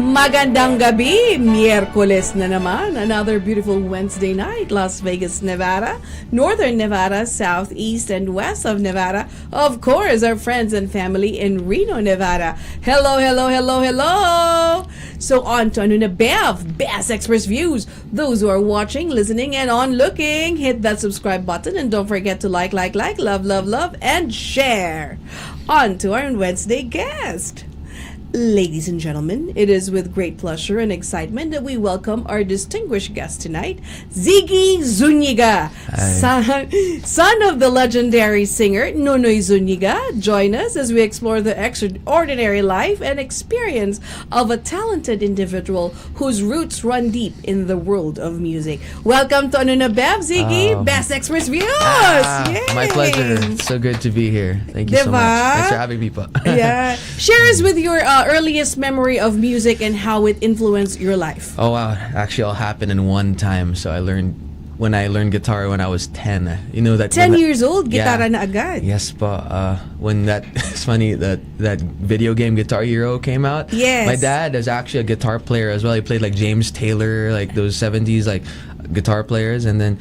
Magandang gabi, Miyerkules na naman. Another beautiful Wednesday night, Las Vegas, Nevada, Northern Nevada, Southeast and West of Nevada. Of course, our friends and family in Reno, Nevada. Hello, hello, hello, hello. So on to Bev, Best Express Views. Those who are watching, listening, and on looking, hit that subscribe button and don't forget to like, love, and share. On to our Wednesday guest. Ladies and gentlemen, it is with great pleasure and excitement that we welcome our distinguished guest tonight, Zygy Zuñiga, son of the legendary singer Nonoy Zuñiga. Join us as we explore the extraordinary life and experience of a talented individual whose roots run deep in the world of music. Welcome to Bev, Ziggy, Best Express Views! My pleasure. It's so good to be here. Thank you so much. Thanks for having me. Yeah. Share us with your earliest memory of music and how it influenced your life. Oh wow, actually all happened in one time. So I learned guitar when I was 10. You know that 10 years old, gitara na agad. Yes, but when it's funny that video game Guitar Hero came out. Yes. My dad is actually a guitar player as well. He played like James Taylor, like those 70s like guitar players, and then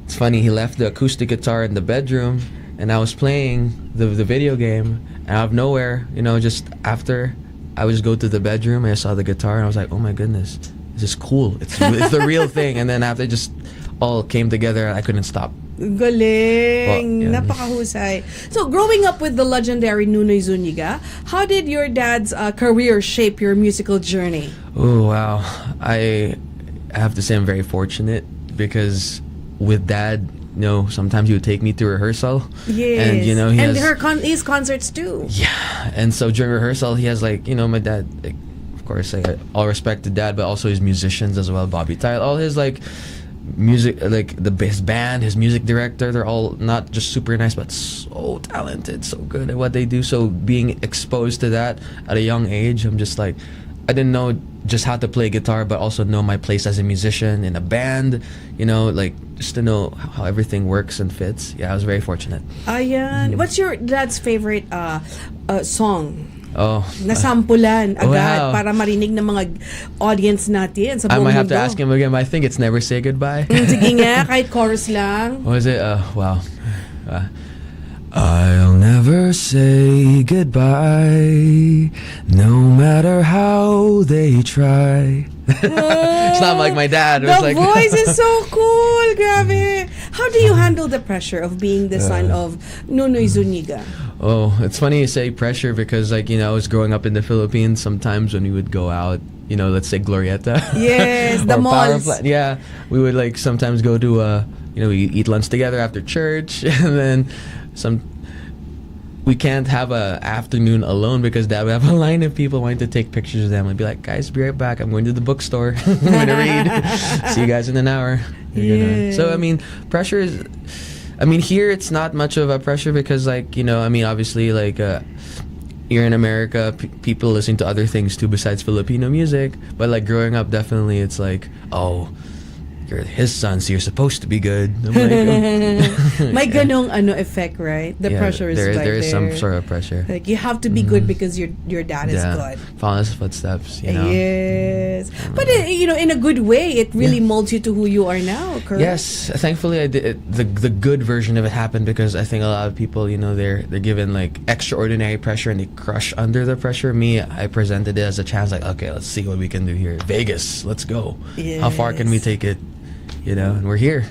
it's funny, he left the acoustic guitar in the bedroom and I was playing the video game, and out of nowhere, just after I would just go to the bedroom and I saw the guitar and I was like, oh my goodness, this is cool. It's the real thing. And then after it just all came together, I couldn't stop. Galing. Napakahusay. So, growing up with the legendary Nonoy Zuñiga, how did your dad's career shape your musical journey? Oh, wow. I have to say I'm very fortunate because with Dad, sometimes he would take me to rehearsal. Yes. And, his concerts too. Yeah. And so during rehearsal, he has my dad, of course, all respect to Dad, but also his musicians as well, Bobby Tile, all his music, his band, his music director, they're all not just super nice, but so talented, so good at what they do. So being exposed to that at a young age, I'm just I didn't know just how to play guitar, but also know my place as a musician in a band, just to know how everything works and fits. Yeah, I was very fortunate. Ayan. What's your dad's favorite song? Oh. Nasampulan agad wow. para marinig ng mga audience natin sa buong I might have mundo. to ask him again, but I think it's Never Say Goodbye. Sige nga, kahit chorus lang. What was it? Wow. I'll never say goodbye, no matter how they try. It's not like my dad. The voice is so cool. Grabe. How do you handle the pressure of being the son of Nonoy Zuñiga? Oh, it's funny you say pressure because, I was growing up in the Philippines. Sometimes when we would go out, let's say Glorieta. Yes, the malls. Yeah, we would sometimes go to, we eat lunch together after church, and then we can't have a afternoon alone because Dad would have a line of people wanting to take pictures of them. I'd be like, guys, be right back. I'm going to the bookstore. I'm going to read. See you guys in an hour. So, pressure is... here it's not much of a pressure because, obviously, here in America, people listen to other things too besides Filipino music. But, growing up, definitely it's oh... you're his son, so you're supposed to be good. I'm May ganong effect, right? The pressure is there is there. some sort of pressure. You have to be good because your dad is good. Follow his footsteps, Yes. But in a good way, it really molds you to who you are now, correct? Yes. Thankfully, I did the good version of it happened because I think a lot of people, they're given extraordinary pressure and they crush under the pressure. Me, I presented it as a chance, okay, let's see what we can do here. Vegas, let's go. Yes. How far can we take it? And we're here,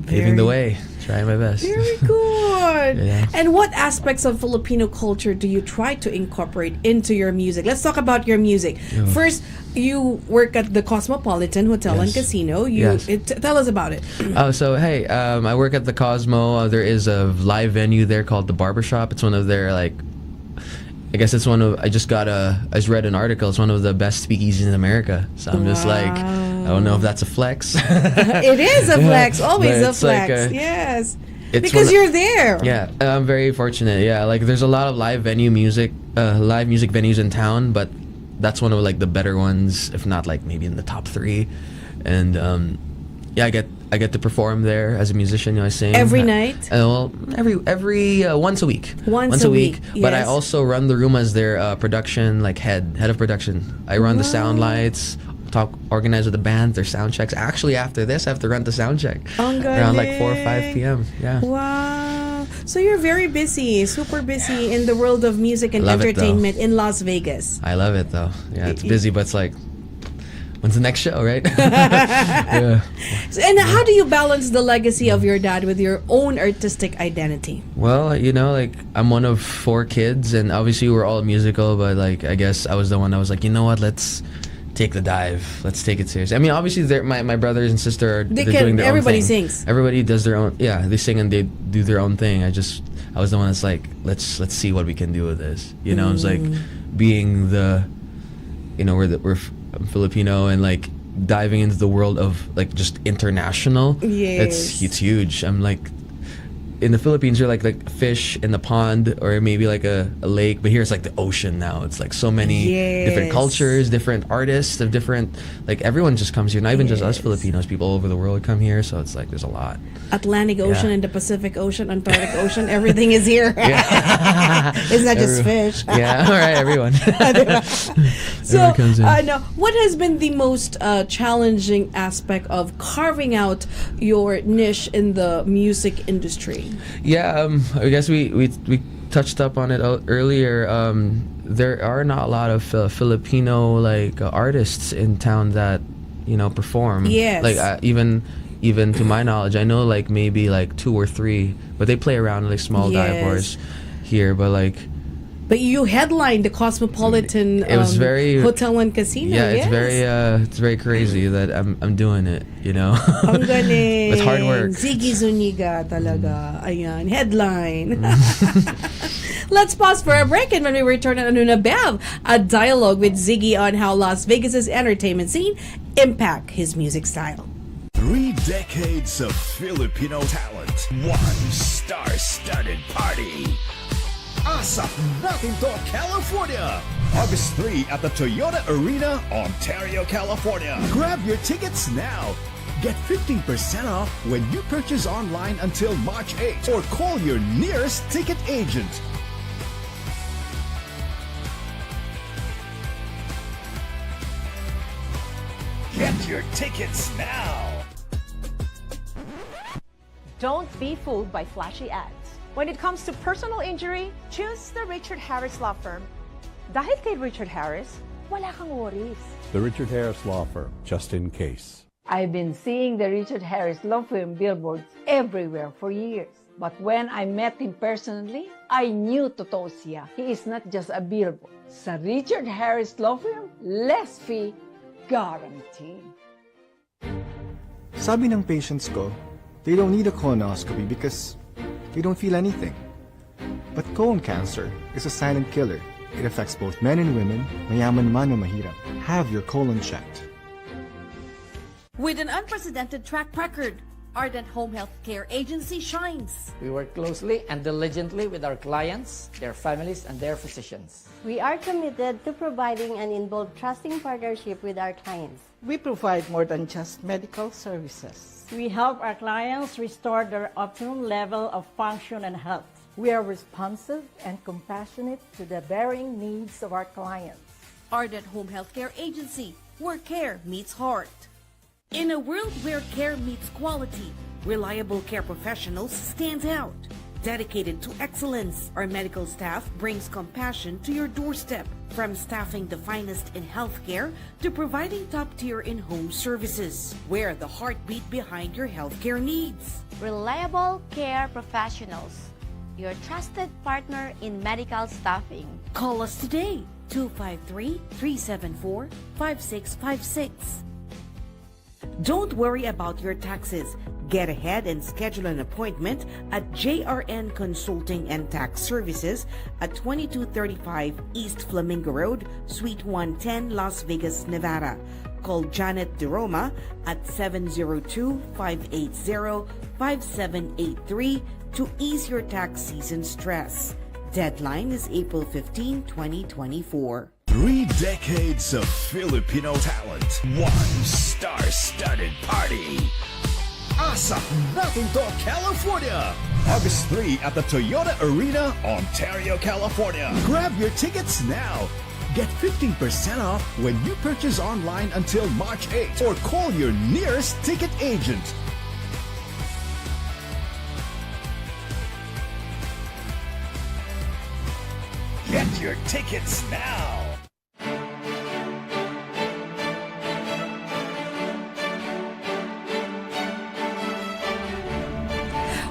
paving the way, trying my best. Very good. And what aspects of Filipino culture do you try to incorporate into your music? Let's talk about your music. First, you work at the Cosmopolitan Hotel and Casino. Tell us about it. I work at the Cosmo. There is a live venue there called the Barbershop. It's one of their I guess it's I just read an article. It's one of the best speakeasies in America. So I'm just I don't know if that's a flex. It is a flex. Always a flex. Yes. Because you're there. Yeah, I'm very fortunate. Yeah, there's a lot of live music venues in town, but that's one of the better ones, if not maybe in the top 3. And I I get to perform there as a musician. I sing Every night? Well, every once a week. Once a week, But I yes. also run the room as their production, like head of production. I run the sound lights, organize with the band, their sound checks. Actually, after this, I have to run the sound check Ang around like 4 or galing. 5 p.m. Yeah. Wow. So you're very busy, super busy in the world of music and Love it, though. entertainment in Las Vegas. I love it though. Yeah, it's busy, but it's like, when's the next show, right? Yeah. And how do you balance the legacy of your dad with your own artistic identity? Well, like I'm one of 4 kids, and obviously we're all musical, but like I guess I was the one that was like, you know what, let's take the dive. Let's take it seriously. I mean, obviously, my brothers and sister are they're doing their everybody own thing. sings. Everybody does their own. Yeah, they sing and they do their own thing. I was the one that's like, let's see what we can do with this. It's like being the, I'm Filipino, and like diving into the world of like just international. Yes. It's huge. I'm like, in the Philippines, you're like fish in the pond or maybe like a lake, but here it's like the ocean now. It's like so many different cultures, different artists of different, like everyone just comes here. Not even just us Filipinos, people all over the world come here. So it's like there's a lot. Atlantic Ocean and the Pacific Ocean, Antarctic Ocean, everything is here. Yeah. It's not just fish. Yeah, all right, everyone. So, Everyone comes in. now, what has been the most challenging aspect of carving out your niche in the music industry? Yeah, I guess we touched up on it earlier. There are not a lot of Filipino like artists in town that perform. Yes. Like even to my knowledge, I know like maybe like 2 or 3, but they play around like small dive bars here. But you headlined the Cosmopolitan It was very Hotel and Casino. Yeah, yes. it's very crazy that I'm doing it. Ang galing. It's hard work. Zygy Zuñiga talaga. Ayan, headline. Let's pause for a break, and when we return on Ano Na Bev, a dialogue with Ziggy on how Las Vegas's entertainment scene impact his music style. 3 decades of Filipino talent. 1 star-studded party. Asap natin to, California! August 3 at the Toyota Arena, Ontario, California. Grab your tickets now. Get 15% off when you purchase online until March 8 or call your nearest ticket agent. Get your tickets now. Don't be fooled by flashy ads. When it comes to personal injury, choose the Richard Harris Law Firm. Dahil kay Richard Harris, wala kang worries. The Richard Harris Law Firm, just in case. I've been seeing the Richard Harris Law Firm billboards everywhere for years. But when I met him personally, I knew totoo siya. He is not just a billboard. Sa Richard Harris Law Firm, less fee, guaranteed. Sabi ng patients ko, they don't need a colonoscopy because they don't feel anything. But colon cancer is a silent killer. It affects both men and women, mayaman man o mahirap. Have your colon checked. With an unprecedented track record, Ardent Home Health Care Agency shines. We work closely and diligently with our clients, their families, and their physicians. We are committed to providing an involved trusting partnership with our clients. We provide more than just medical services. We help our clients restore their optimum level of function and health. We are responsive and compassionate to the varying needs of our clients. Ardent Home Health Care Agency, where care meets heart. In a world where care meets quality, reliable care professionals stands out. Dedicated to excellence, our medical staff brings compassion to your doorstep. From staffing the finest in healthcare to providing top-tier in-home services, we're the heartbeat behind your healthcare needs. Reliable care professionals, your trusted partner in medical staffing. Call us today, 253-374-5656. Don't worry about your taxes. Get ahead and schedule an appointment at JRN Consulting and Tax Services at 2235 East Flamingo Road, Suite 110, Las Vegas, Nevada. Call Janet DeRoma at 702-580-5783 to ease your tax season stress. Deadline is April 15, 2024. 3 decades of Filipino talent. 1 star-studded party. Asak natin to, California! August 3 at the Toyota Arena, Ontario, California. Grab your tickets now. Get 15% off when you purchase online until March 8 or call your nearest ticket agent. Get your tickets now.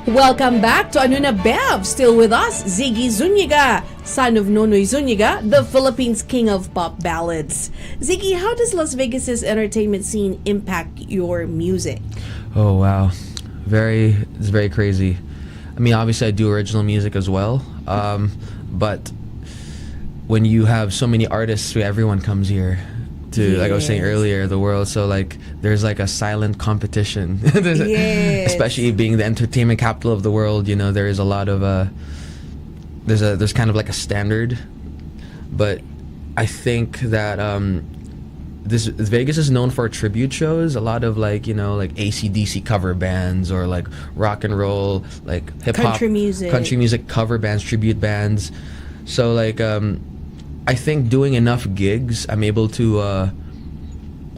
Welcome back to Ano Na Bev. Still with us, Zygy Zuñiga, son of Nonoy Zuñiga, the Philippines' king of pop ballads. Ziggy, how does Las Vegas's entertainment scene impact your music? Oh wow, it's very crazy. I mean, obviously I do original music as well, but when you have so many artists, everyone comes here to, like I was saying earlier, the world. So like there's like a silent competition. Especially being the entertainment capital of the world, you know, there is a lot of there's kind of like a standard. But I think that Vegas is known for tribute shows. A lot of like, you know, like AC/DC cover bands or like rock and roll, like hip hop, country music cover bands, tribute bands. So like I think doing enough gigs, I'm able to,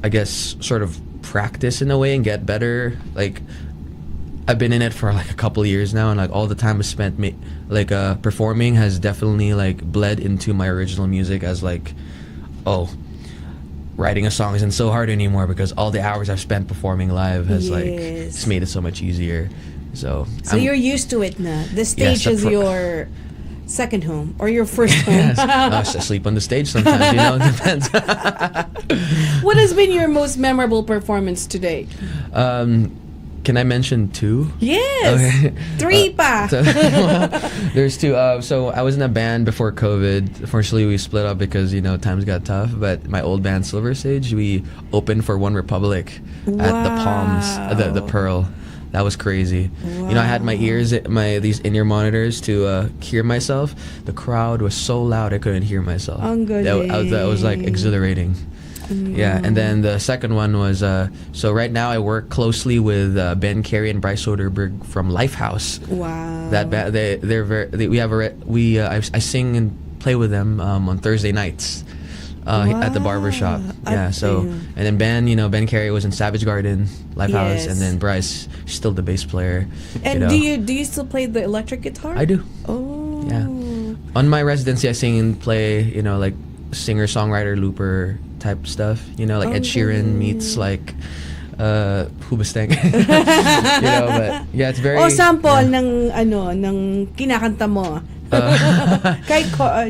I guess, sort of practice in a way and get better. Like, I've been in it for like a couple years now, and like all the time I spent performing has definitely like bled into my original music as like, oh, writing a song isn't so hard anymore because all the hours I've spent performing live has like it's made it so much easier. So you're used to it now. The stage is your second home or your first home. Yes. I sleep on the stage sometimes, you know, it depends. What has been your most memorable performance to date? Can I mention two? Yes. Okay. Three pa. There's two. So I was in a band before COVID. Unfortunately, we split up because, you know, times got tough. But my old band, Silver Sage, we opened for One Republic at the Palms, the Pearl. That was crazy. Wow. You know, I had my ears, these in-ear monitors to hear myself. The crowd was so loud I couldn't hear myself. That was like exhilarating. Yeah, and then the second one was so right now I work closely with Ben Carey and Bryce Soderbergh from Lifehouse. Wow. That I sing and play with them on Thursday nights. At the barbershop. Yeah, so and then Ben Carey was in Savage Garden, Lifehouse, and then Bryce, still the bass player. And do you still play the electric guitar? I do. Oh. Yeah. On my residency I sing and play, you know, like singer, songwriter, looper type stuff. You know, like Ed Sheeran meets like Hubastang. You know, but yeah, it's very sample ng kinakanta mo.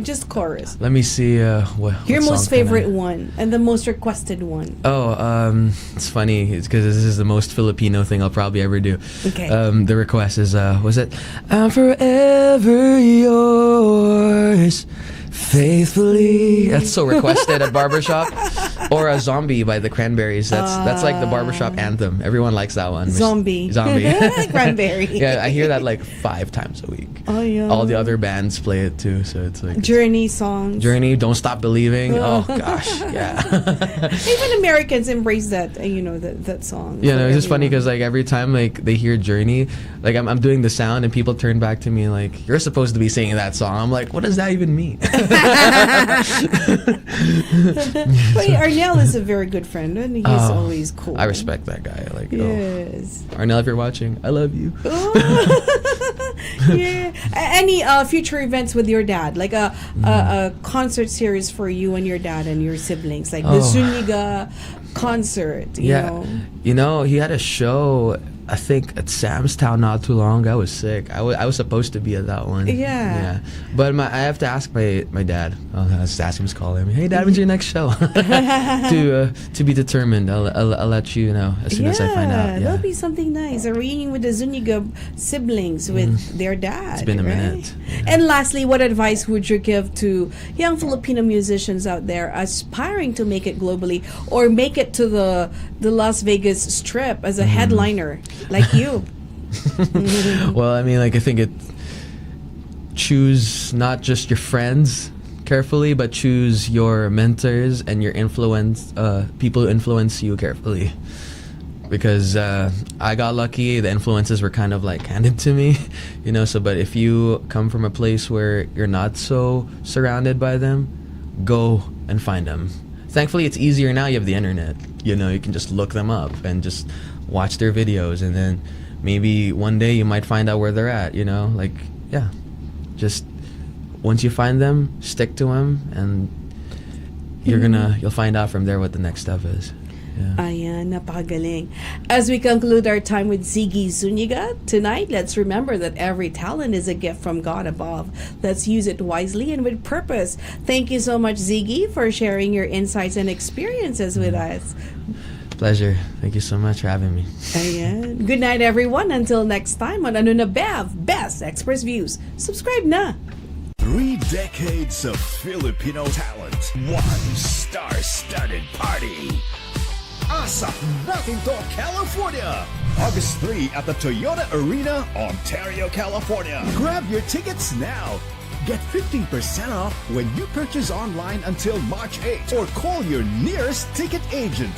Just chorus. Let me see what your most favorite one and the most requested one. It's funny because this is the most Filipino thing I'll probably ever do. Okay. The request is was it I'm forever yours faithfully. That's so requested at barbershop. Or a Zombie by the Cranberries. That's like the barbershop anthem. Everyone likes that one. Zombie. Cranberry. Yeah, I hear that like 5 times a week. Oh yeah. All the other bands play it too, so it's like Journey songs. Journey, Don't Stop Believing. Oh gosh, yeah. Even Americans embrace that, you know, that song. Yeah, no, it's just funny because like every time like they hear Journey, like I'm doing the sound and people turn back to me like, you're supposed to be singing that song. I'm like, what does that even mean? But Arnel is a very good friend and he's always cool. I respect that guy. Like, yes. Arnel, if you're watching, I love you. Yeah. Any future events with your dad, like a concert series for you and your dad and your siblings, like the Zuniga concert. You know? You know, he had a show, I think at Sam's Town not too long ago. I was sick. I was supposed to be at that one. Yeah. But I have to ask my dad. I'll just ask him to call him. Hey, Dad, when's your next show? To be determined. I'll let you know as soon as I find out. Yeah, that'll be something nice. A reunion with the Zuniga siblings with their dad. It's been a minute. Yeah. And lastly, what advice would you give to young Filipino musicians out there aspiring to make it globally or make it to the Las Vegas Strip as a headliner? Like you. Well, I mean, like I think choose not just your friends carefully, but choose your mentors and your people who influence you carefully. because I got lucky. The influences were kind of like handed to me, you know. So, but if you come from a place where you're not so surrounded by them, go and find them. Thankfully, it's easier now. You have the internet. You know, you can just look them up and just watch their videos, and then maybe one day you might find out where they're at. You know, like yeah, just once you find them, stick to them, and you'll find out from there what the next step is. Yeah. Ayan, napakagaling. As we conclude our time with Zygy Zuñiga tonight, let's remember that every talent is a gift from God above. Let's use it wisely and with purpose. Thank you so much, Ziggy, for sharing your insights and experiences with us. Pleasure. Thank you so much for having me. Ayan. Good night, everyone. Until next time on Ano Na Bev, Best Express Views. Subscribe na. 3 decades of Filipino talent. 1 star-studded party. ASAP Natin To California. August 3 at the Toyota Arena, Ontario, California. Grab your tickets now. Get 15% off when you purchase online until March 8 or call your nearest ticket agent.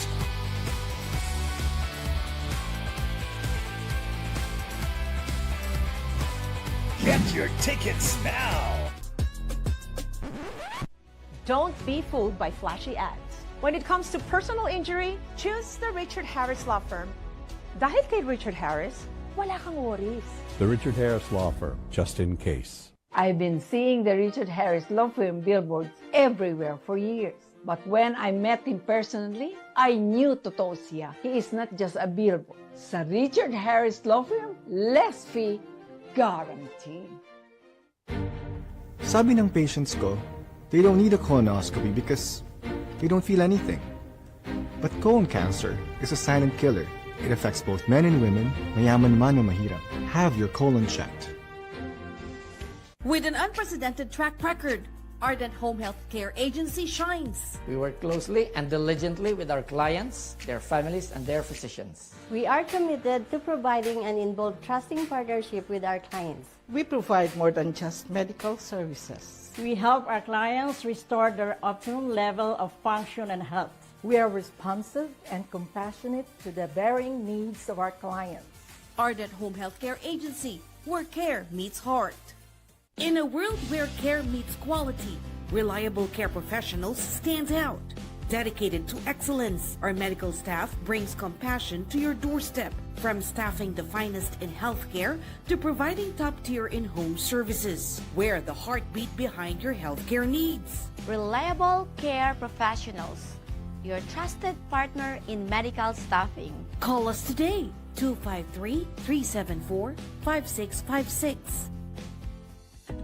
Get your tickets now. Don't be fooled by flashy ads. When it comes to personal injury, choose the Richard Harris Law Firm. Dahil kay Richard Harris, wala kang worries. The Richard Harris Law Firm, just in case. I've been seeing the Richard Harris Law Firm billboards everywhere for years. But when I met him personally, I knew totoo siya. He is not just a billboard. Sa Richard Harris Law Firm, less fee, guaranteed. Sabi ng patients ko, they don't need a colonoscopy because they don't feel anything. But colon cancer is a silent killer. It affects both men and women, mayaman man o mahirap. Have your colon checked. With an unprecedented track record, Ardent Home Health Care Agency shines. We work closely and diligently with our clients, their families, and their physicians. We are committed to providing an involved trusting partnership with our clients. We provide more than just medical services. We help our clients restore their optimum level of function and health. We are responsive and compassionate to the varying needs of our clients. Ardent Home Health Care Agency, where care meets heart. In a world where care meets quality, reliable care professionals stands out. Dedicated to excellence, our medical staff brings compassion to your doorstep. From staffing the finest in healthcare to providing top-tier in-home services, we're the heartbeat behind your healthcare needs. Reliable care professionals, your trusted partner in medical staffing. Call us today, 253-374-5656.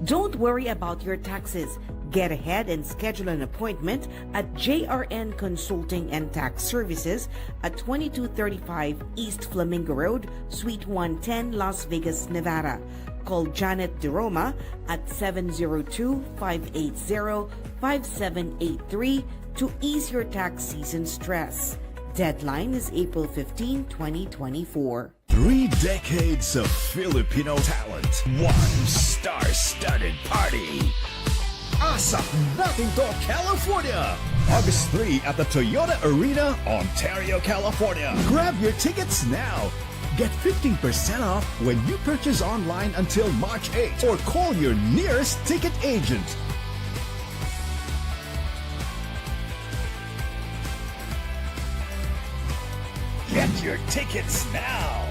Don't worry about your taxes. Get ahead and schedule an appointment at JRN Consulting and Tax Services at 2235 East Flamingo Road, Suite 110, Las Vegas, Nevada. Call Janet DeRoma at 702-580-5783 to ease your tax season stress. Deadline is April 15, 2024. 3 decades of Filipino talent. 1 star-studded party. ASAP Natin To California. August 3 at the Toyota Arena, Ontario, California. Grab your tickets now. Get 15% off when you purchase online until March 8 or call your nearest ticket agent. Get your tickets now.